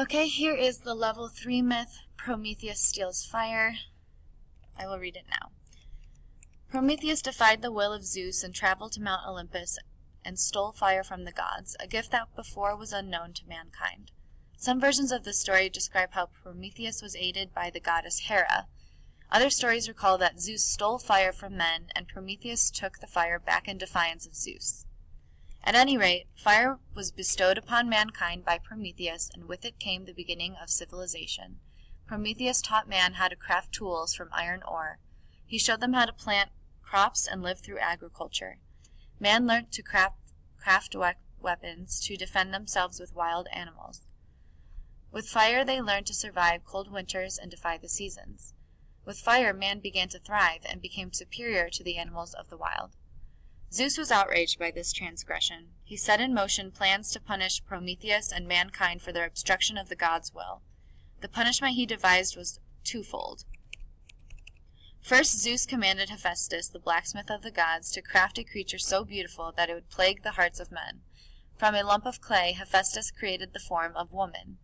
Okay, here is the level 3 myth, Prometheus steals fire. I will read it now. Prometheus defied the will of Zeus and traveled to Mount Olympus and stole fire from the gods, a gift that before was unknown to mankind. Some versions of the story describe how Prometheus was aided by the goddess Hera. Other stories recall that Zeus stole fire from men and Prometheus took the fire back in defiance of Zeus. At any rate, fire was bestowed upon mankind by Prometheus, and with it came the beginning of civilization. Prometheus taught man how to craft tools from iron ore. He showed them how to plant crops and live through agriculture. Man learnt to craft weapons to defend themselves with wild animals. With fire they learned to survive cold winters and defy the seasons. With fire man began to thrive and became superior to the animals of the wild. Zeus was outraged by this transgression. He set in motion plans to punish Prometheus and mankind for their obstruction of the gods' will. The punishment he devised was twofold. First, Zeus commanded Hephaestus, the blacksmith of the gods, to craft a creature so beautiful that it would plague the hearts of men. From a lump of clay, Hephaestus created the form of woman.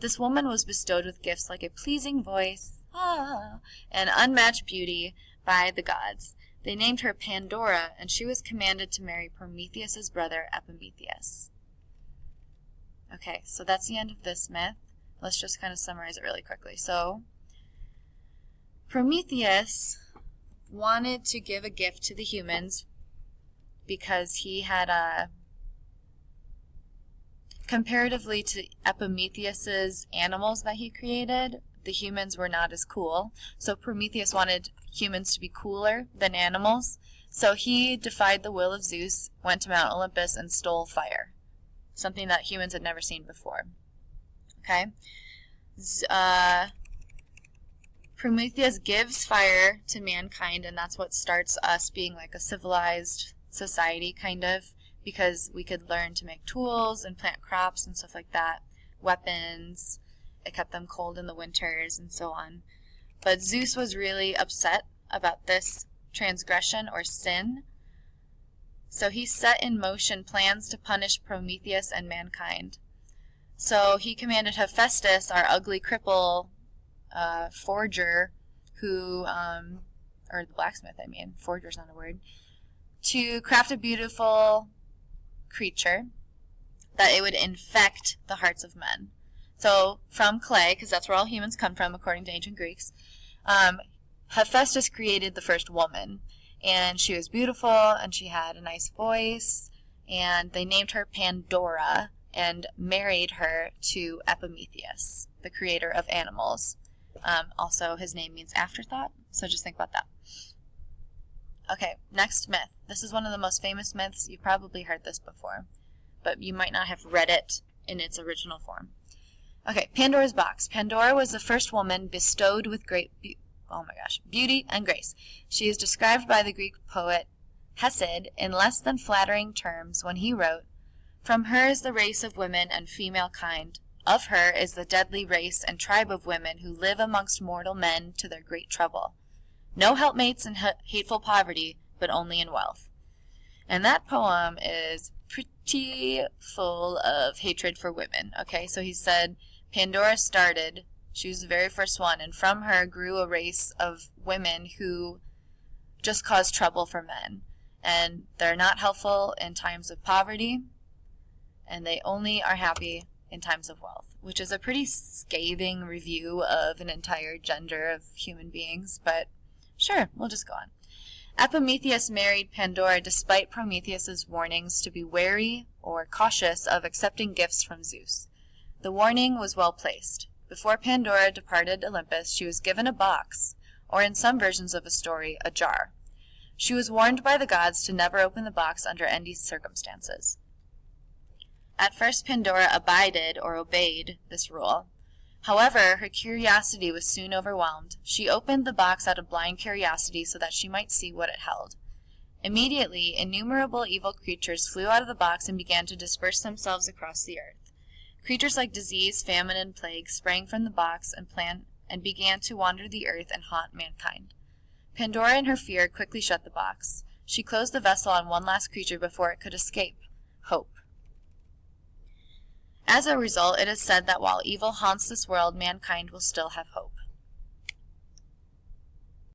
This woman was bestowed with gifts like a pleasing voice, and unmatched beauty by the gods. They named her Pandora, and she was commanded to marry Prometheus's brother Epimetheus. Okay, so that's the end of this myth. Let's just kind of summarize it really quickly. So, Prometheus wanted to give a gift to the humans because he had comparatively to Epimetheus's animals that he created, the humans were not as cool. So Prometheus wanted humans to be cooler than animals. So he defied the will of Zeus, went to Mount Olympus, and stole fire. Something that humans had never seen before. Okay? Prometheus gives fire to mankind, and that's what starts us being like a civilized society, kind of, because we could learn to make tools and plant crops and stuff like that, weapons. It kept them cold in the winters and so on. But Zeus was really upset about this transgression or sin, so he set in motion plans to punish Prometheus and mankind. So he commanded Hephaestus, our ugly cripple forger, who, or the blacksmith, forger's not a word, to craft a beautiful creature that it would infect the hearts of men. So from clay, because that's where all humans come from according to ancient Greeks, Hephaestus created the first woman, and she was beautiful and she had a nice voice, and they named her Pandora and married her to Epimetheus, the creator of animals. Also, his name means afterthought, so just think about that. Okay, next myth. This is one of the most famous myths. You've probably heard this before, but you might not have read it in its original form. Okay, Pandora's box. Pandora was the first woman bestowed with great beauty and grace. She is described by the Greek poet Hesiod in less than flattering terms when he wrote, "From her is the race of women and female kind. Of her is the deadly race and tribe of women who live amongst mortal men to their great trouble. No helpmates in hateful poverty, but only in wealth." And that poem is pretty full of hatred for women. Okay, so he said Pandora started, she was the very first one, and from her grew a race of women who just cause trouble for men. And they're not helpful in times of poverty, and they only are happy in times of wealth, which is a pretty scathing review of an entire gender of human beings, but sure, we'll just go on. Epimetheus married Pandora despite Prometheus's warnings to be wary or cautious of accepting gifts from Zeus. The warning was well placed. Before Pandora departed Olympus, she was given a box, or in some versions of the story, a jar. She was warned by the gods to never open the box under any circumstances. At first, Pandora abided or obeyed this rule. However, her curiosity was soon overwhelmed. She opened the box out of blind curiosity so that she might see what it held. Immediately, innumerable evil creatures flew out of the box and began to disperse themselves across the earth. Creatures like disease, famine, and plague sprang from the box and began to wander the earth and haunt mankind. Pandora, in her fear, quickly shut the box. She closed the vessel on one last creature before it could escape: hope. As a result, it is said that while evil haunts this world, mankind will still have hope.